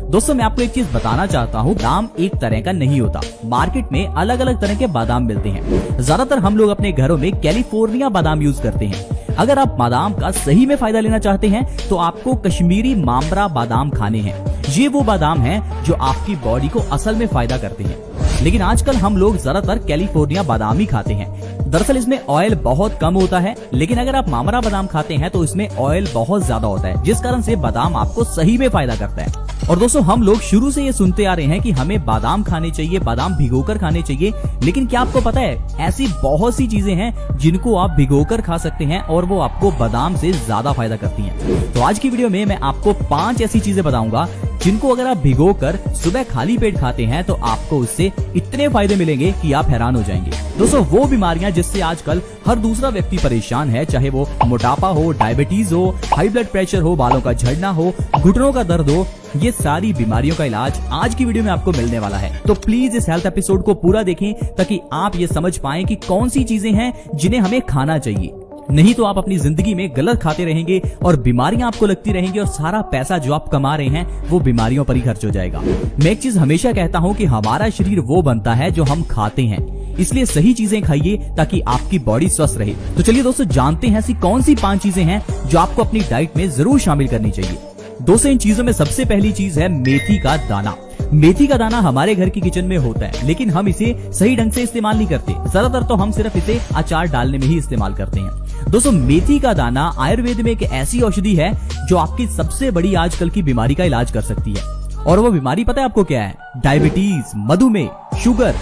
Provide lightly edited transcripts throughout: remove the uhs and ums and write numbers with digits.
दोस्तों मैं आपको एक चीज बताना चाहता हूँ, बादाम एक तरह का नहीं होता। मार्केट में अलग अलग तरह के बादाम मिलते हैं। ज्यादातर हम लोग अपने घरों में कैलिफोर्निया बादाम यूज करते हैं। अगर आप बादाम का सही में फायदा लेना चाहते हैं तो आपको कश्मीरी मामरा बादाम खाने हैं। ये वो बादाम हैं जो आपकी बॉडी को असल में फायदा करते हैं, लेकिन आजकल हम लोग ज्यादातर कैलिफोर्निया बादाम ही खाते हैं। दरअसल इसमें ऑयल बहुत कम होता है, लेकिन अगर आप मामरा बादाम खाते हैं तो इसमें ऑयल बहुत ज्यादा होता है, जिस कारण से बादाम आपको सही में फायदा करता है। और दोस्तों हम लोग शुरू से ये सुनते आ रहे हैं कि हमें बादाम खाने चाहिए, बादाम भिगोकर खाने चाहिए, लेकिन क्या आपको पता है ऐसी बहुत सी चीजें हैं जिनको आप भिगोकर खा सकते हैं और वो आपको बादाम से ज्यादा फायदा करती हैं। तो आज की वीडियो में मैं आपको 5 ऐसी चीजें बताऊंगा जिनको अगर आप भिगोकर सुबह खाली पेट खाते हैं तो आपको उससे इतने फायदे मिलेंगे कि आप हैरान हो जाएंगे। दोस्तों वो बीमारियां जिससे आजकल हर दूसरा व्यक्ति परेशान है, चाहे वो मोटापा हो, डायबिटीज हो, हाई ब्लड प्रेशर हो, बालों का झड़ना हो, घुटनों का दर्द हो, ये सारी बीमारियों का इलाज आज की वीडियो में आपको मिलने वाला है। तो प्लीज इस हेल्थ एपिसोड को पूरा देखें ताकि आप ये समझ पाएं कि कौन सी चीजें हैं जिन्हें हमें खाना चाहिए। नहीं तो आप अपनी जिंदगी में गलत खाते रहेंगे और बीमारियां आपको लगती रहेंगी और सारा पैसा जो आप कमा रहे हैं वो बीमारियों पर ही खर्च हो जाएगा। मैं एक चीज हमेशा कहता हूं कि हमारा शरीर वो बनता है जो हम खाते हैं, इसलिए सही चीजें खाइए ताकि आपकी बॉडी स्वस्थ रहे। तो चलिए दोस्तों जानते हैं ऐसी कौन सी 5 चीजें हैं जो आपको अपनी डाइट में जरूर शामिल करनी चाहिए। दोस्तों इन चीजों में सबसे पहली चीज है मेथी का दाना। मेथी का दाना हमारे घर की किचन में होता है, लेकिन हम इसे सही ढंग से इस्तेमाल नहीं करते। ज्यादातर तो हम सिर्फ इसे अचार डालने में ही इस्तेमाल करते हैं। दोस्तों मेथी का दाना आयुर्वेद में एक ऐसी औषधि है जो आपकी सबसे बड़ी आजकल की बीमारी का इलाज कर सकती है। और वो बीमारी पता है आपको क्या है? डायबिटीज, मधुमेह, शुगर।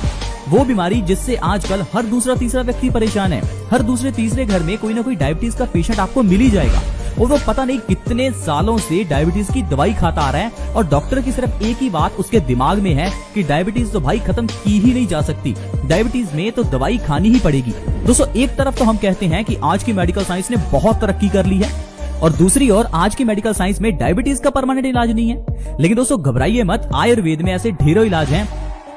वो बीमारी जिससे आजकल हर दूसरा तीसरा व्यक्ति परेशान है। हर दूसरे तीसरे घर में कोई ना कोई डायबिटीज का पेशेंट आपको मिल ही जाएगा और वो पता नहीं कितने सालों से डायबिटीज की दवाई खाता आ रहा है और डॉक्टर की सिर्फ एक ही बात उसके दिमाग में है कि डायबिटीज तो भाई खत्म की ही नहीं जा सकती, डायबिटीज में तो दवाई खानी ही पड़ेगी। दोस्तों एक तरफ तो हम कहते हैं कि आज की मेडिकल साइंस ने बहुत तरक्की कर ली है और दूसरी ओर आज की मेडिकल साइंस में डायबिटीज का परमानेंट इलाज नहीं है। लेकिन दोस्तों घबराइए मत, आयुर्वेद में ऐसे ढेरों इलाज हैं।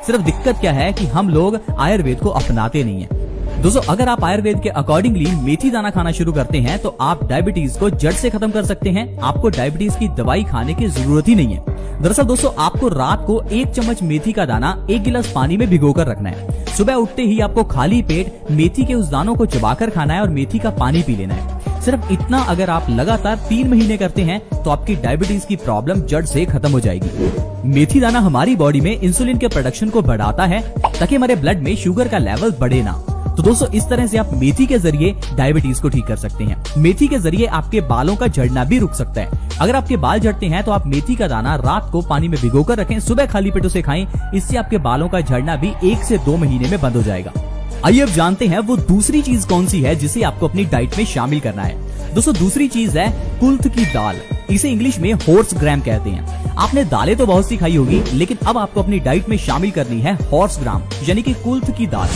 सिर्फ दिक्कत क्या है कि हम लोग आयुर्वेद को अपनाते नहीं है। दोस्तों अगर आप आयुर्वेद के अकॉर्डिंगली मेथी दाना खाना शुरू करते हैं तो आप डायबिटीज को जड़ से खत्म कर सकते हैं। आपको डायबिटीज की दवाई खाने की जरूरत ही नहीं है। दरअसल दोस्तों आपको रात को 1 चम्मच मेथी का दाना 1 गिलास पानी में भिगोकर रखना है। सुबह उठते ही आपको खाली पेट मेथी के उस दानों को चबाकर खाना है और मेथी का पानी पी लेना है। सिर्फ इतना अगर आप लगातार 3 महीने करते हैं तो आपकी डायबिटीज की प्रॉब्लम जड़ से खत्म हो जाएगी। मेथी दाना हमारी बॉडी में इंसुलिन के प्रोडक्शन को बढ़ाता है ताकि हमारे ब्लड में शुगर का लेवल बढ़े ना। तो दोस्तों इस तरह से आप मेथी के जरिए डायबिटीज को ठीक कर सकते हैं। मेथी के जरिए आपके बालों का झड़ना भी रुक सकता है। अगर आपके बाल झड़ते हैं तो आप मेथी का दाना रात को पानी में भिगोकर रखें, सुबह खाली पेट उसे खाएं। इससे आपके बालों का झड़ना भी 1 से 2 महीने में बंद हो जाएगा। आइए अब जानते हैं वो दूसरी चीज कौन सी है जिसे आपको अपनी डाइट में शामिल करना है। दोस्तों दूसरी चीज है कुल्थ की दाल। इसे इंग्लिश में हॉर्स ग्राम कहते हैं। आपने दालें तो बहुत सी खाई होगी, लेकिन अब आपको अपनी डाइट में शामिल करनी है हॉर्स ग्राम यानी कि कुल्थ की दाल।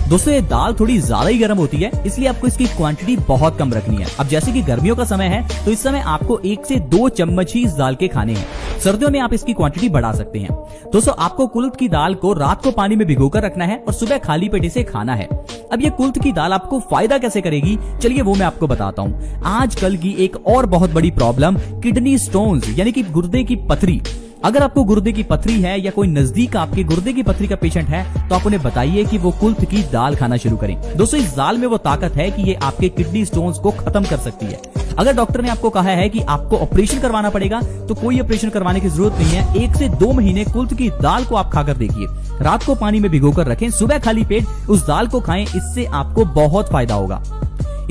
दोस्तों ये दाल थोड़ी ज्यादा ही गर्म होती है, इसलिए आपको इसकी क्वांटिटी बहुत कम रखनी है। अब जैसे कि गर्मियों का समय है तो इस समय आपको 1 से 2 चम्मच ही इस दाल के खाने हैं। सर्दियों में आप इसकी क्वांटिटी बढ़ा सकते हैं। दोस्तों आपको कुल्थ की दाल को रात को पानी में भिगोकर रखना है और सुबह खाली पेट इसे खाना है। अब ये कुल्थ की दाल आपको फायदा कैसे करेगी, चलिए वो मैं आपको बताता हूँ। आजकल की एक और बहुत बड़ी प्रॉब्लम किडनी स्टोन्स यानी कि गुर्दे की पथरी। अगर आपको गुर्दे की पथरी है या कोई नजदीक आपके गुर्दे की पथरी का पेशेंट है तो आप उन्हें बताइए कि वो कुल्थ की दाल खाना शुरू करें। दोस्तों इस दाल में वो ताकत है कि ये आपके किडनी स्टोन्स को खत्म कर सकती है। अगर डॉक्टर ने आपको कहा है कि आपको ऑपरेशन करवाना पड़ेगा तो कोई ऑपरेशन करवाने की जरूरत नहीं है। 1 से 2 महीने कुल्थ की दाल को आप खाकर देखिए। रात को पानी में भिगोकर रखें, सुबह खाली पेट उस दाल को खाएं, इससे आपको बहुत फायदा होगा।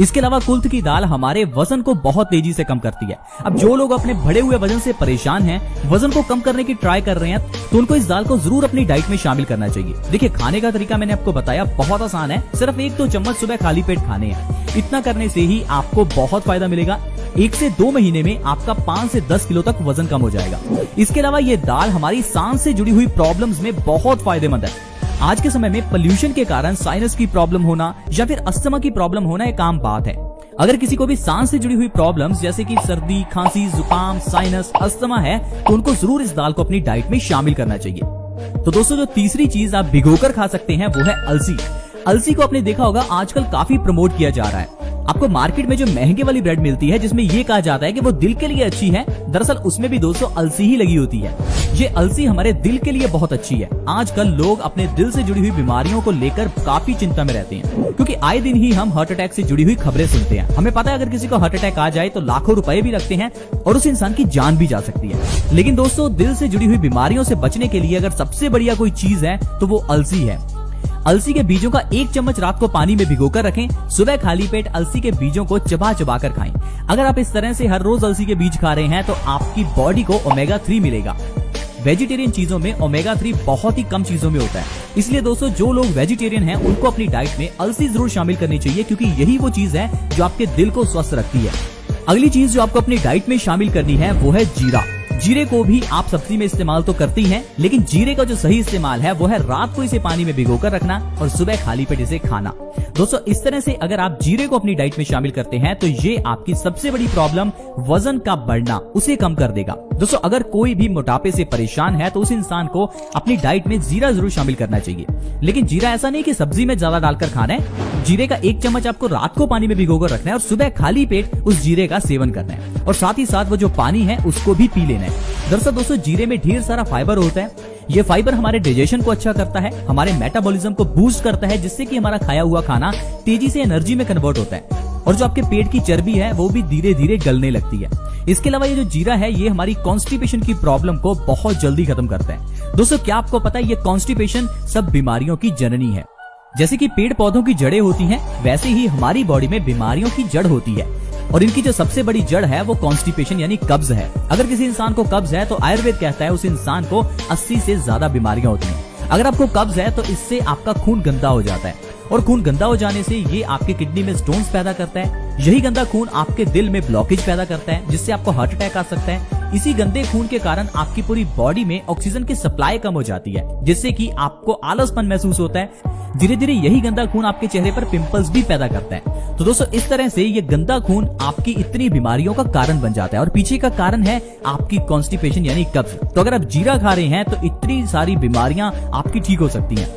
इसके अलावा कुल्थ की दाल हमारे वजन को बहुत तेजी से कम करती है। अब जो लोग अपने बढ़े हुए वजन से परेशान हैं, वजन को कम करने की ट्राई कर रहे हैं, तो उनको इस दाल को जरूर अपनी डाइट में शामिल करना चाहिए। देखिए खाने का तरीका मैंने आपको बताया, बहुत आसान है। सिर्फ 1-2 चम्मच सुबह खाली पेट खाने हैं। इतना करने से ही आपको बहुत फायदा मिलेगा। 1 से 2 महीने में आपका 5 से 10 किलो तक वजन कम हो जाएगा। इसके अलावा ये दाल हमारी सांस से जुड़ी हुई प्रॉब्लम्स में बहुत फायदेमंद है। आज के समय में पोल्यूशन के कारण साइनस की प्रॉब्लम होना या फिर अस्थमा की प्रॉब्लम होना एक आम बात है। अगर किसी को भी सांस से जुड़ी हुई प्रॉब्लम्स जैसे कि सर्दी, खांसी, जुकाम, साइनस, अस्थमा है तो उनको जरूर इस दाल को अपनी डाइट में शामिल करना चाहिए। तो दोस्तों जो तीसरी चीज आप भिगोकर खा सकते हैं वो है अलसी। अलसी को आपने देखा होगा आजकल काफी प्रमोट किया जा रहा है। आपको मार्केट में जो महंगे वाली ब्रेड मिलती है जिसमें ये कहा जाता है कि वो दिल के लिए अच्छी है, दरअसल उसमें भी दोस्तों अलसी ही लगी होती है। ये अलसी हमारे दिल के लिए बहुत अच्छी है। आजकल लोग अपने दिल से जुड़ी हुई बीमारियों को लेकर काफी चिंता में रहते हैं, क्योंकि आए दिन ही हम हार्ट अटैक से जुड़ी हुई खबरें सुनते हैं। हमें पता है अगर किसी को हार्ट अटैक आ जाए तो लाखों रुपए भी लगते हैं और उस इंसान की जान भी जा सकती है। लेकिन दोस्तों, दिल से जुड़ी हुई बीमारियों से बचने के लिए अगर सबसे बढ़िया कोई चीज है तो वो अलसी है। अलसी के बीजों का 1 चम्मच रात को पानी में भिगोकर रखें। सुबह खाली पेट अलसी के बीजों को चबा चबा कर खाएं। अगर आप इस तरह से हर रोज अलसी के बीज खा रहे हैं तो आपकी बॉडी को ओमेगा 3 मिलेगा। वेजिटेरियन चीजों में ओमेगा 3 बहुत ही कम चीजों में होता है, इसलिए दोस्तों जो लोग वेजिटेरियन हैं उनको अपनी डाइट में अलसी जरूर शामिल करनी चाहिए, क्योंकि यही वो चीज है जो आपके दिल को स्वस्थ रखती है। अगली चीज जो आपको अपनी डाइट में शामिल करनी है वो है जीरा। जीरे को भी आप सब्जी में इस्तेमाल तो करते हैं, लेकिन जीरे का जो सही इस्तेमाल है वो है रात को इसे पानी में भिगोकर रखना और सुबह खाली पेट इसे खाना। दोस्तों, इस तरह से अगर आप जीरे को अपनी डाइट में शामिल करते हैं तो ये आपकी सबसे बड़ी प्रॉब्लम वजन का बढ़ना उसे कम कर देगा। दोस्तों, अगर कोई भी मोटापे से परेशान है तो उस इंसान को अपनी डाइट में जीरा जरूर शामिल करना चाहिए। लेकिन जीरा ऐसा नहीं कि सब्जी में ज्यादा डालकर खाना है। जीरे का 1 चम्मच आपको रात को पानी में भिगोकर रखना है और सुबह खाली पेट उस जीरे का सेवन करना है, और साथ ही साथ वो जो पानी है उसको भी पी लेना है। दरअसल दोस्तों, जीरे में ढेर सारा फाइबर होता है। ये फाइबर हमारे डाइजेशन को अच्छा करता है, हमारे मेटाबॉलिज्म को बूस्ट करता है, जिससे कि हमारा खाया हुआ खाना तेजी से एनर्जी में कन्वर्ट होता है, और जो आपके पेट की चर्बी है वो भी धीरे धीरे गलने लगती है। इसके अलावा ये जो जीरा है ये हमारी कॉन्स्टिपेशन की प्रॉब्लम को बहुत जल्दी खत्म करता है। दोस्तों, क्या आपको पता है ये कॉन्स्टिपेशन सब बीमारियों की जननी है। जैसे कि पेड़ पौधों की जड़ें होती हैं, वैसे ही हमारी बॉडी में बीमारियों की जड़ होती है, और इनकी जो सबसे बड़ी जड़ है वो कॉन्स्टिपेशन यानी कब्ज है। अगर किसी इंसान को कब्ज है तो आयुर्वेद कहता है उस इंसान को 80 से ज्यादा बीमारियां होती हैं। अगर आपको कब्ज है तो इससे आपका खून गंदा हो जाता है, और खून गंदा हो जाने से ये आपके किडनी में स्टोन्स पैदा करता है। यही गंदा खून आपके दिल में ब्लॉकेज पैदा करता है, जिससे आपको हार्ट अटैक आ सकता है। इसी गंदे खून के कारण आपकी पूरी बॉडी में ऑक्सीजन की सप्लाई कम हो जाती है, जिससे कि आपको आलसपन महसूस होता है। धीरे धीरे यही गंदा खून आपके चेहरे पर पिंपल्स भी पैदा करता है। तो दोस्तों, इस तरह से ये गंदा खून आपकी इतनी बीमारियों का कारण बन जाता है, और पीछे का कारण है आपकी कॉन्स्टिपेशन यानी कब्ज। तो अगर आप जीरा खा रहे हैं तो इतनी सारी बीमारियां आपकी ठीक हो सकती हैं।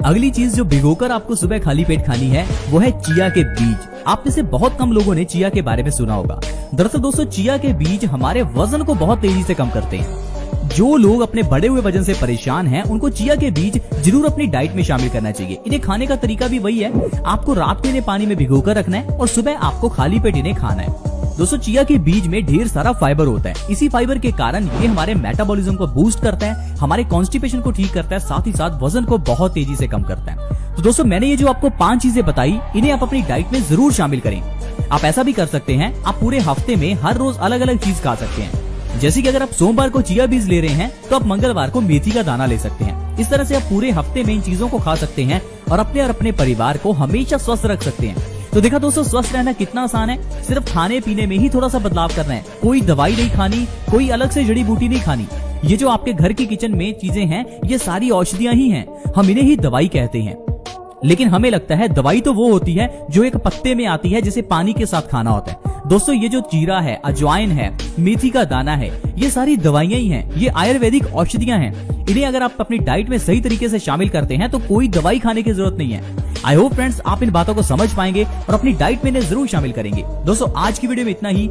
अगली चीज जो भिगोकर आपको सुबह खाली पेट खानी है वो है चिया के बीज। आप में से बहुत कम लोगों ने चिया के बारे में सुना होगा। दरअसल दोस्तों, चिया के बीज हमारे वजन को बहुत तेजी से कम करते हैं। जो लोग अपने बढ़े हुए वजन से परेशान हैं उनको चिया के बीज जरूर अपनी डाइट में शामिल करना चाहिए। इन्हें खाने का तरीका भी वही है, आपको रात को इन्हें पानी में भिगोकर रखना है और सुबह आपको खाली पेट इन्हें खाना है। दोस्तों, चिया के बीज में ढेर सारा फाइबर होता है। इसी फाइबर के कारण ये हमारे मेटाबॉलिज्म को बूस्ट करता है, हमारे कॉन्स्टिपेशन को ठीक करता है, साथ ही साथ वजन को बहुत तेजी से कम करता है। तो दोस्तों, मैंने ये जो आपको 5 चीजें बताई, इन्हें आप अपनी डाइट में जरूर शामिल करें। आप ऐसा भी कर सकते हैं, आप पूरे हफ्ते में हर रोज अलग अलग चीज खा सकते हैं। जैसे कि अगर आप सोमवार को चिया बीज ले रहे हैं तो आप मंगलवार को मेथी का दाना ले सकते हैं। इस तरह से आप पूरे हफ्ते में इन चीजों को खा सकते हैं और अपने परिवार को हमेशा स्वस्थ रख सकते हैं। तो देखा दोस्तों, स्वस्थ रहना कितना आसान है। सिर्फ खाने पीने में ही थोड़ा सा बदलाव करना है। कोई दवाई नहीं खानी, कोई अलग से जड़ी बूटी नहीं खानी। ये जो आपके घर की किचन में चीजें हैं ये सारी औषधियां ही हैं। हम इन्हें ही दवाई कहते हैं, लेकिन हमें लगता है दवाई तो वो होती है जो एक पत्ते में आती है, जिसे पानी के साथ खाना होता है। दोस्तों, ये जो जीरा है, अजवाइन है, मेथी का दाना है, ये सारी दवाइयां ही हैं। ये आयुर्वेदिक औषधियां हैं। इन्हें अगर आप अपनी डाइट में सही तरीके से शामिल करते हैं तो कोई दवाई खाने की जरूरत नहीं है। आई होप फ्रेंड्स आप इन बातों को समझ पाएंगे और अपनी डाइट में इन्हें जरूर शामिल करेंगे। दोस्तों, आज की वीडियो में इतना ही।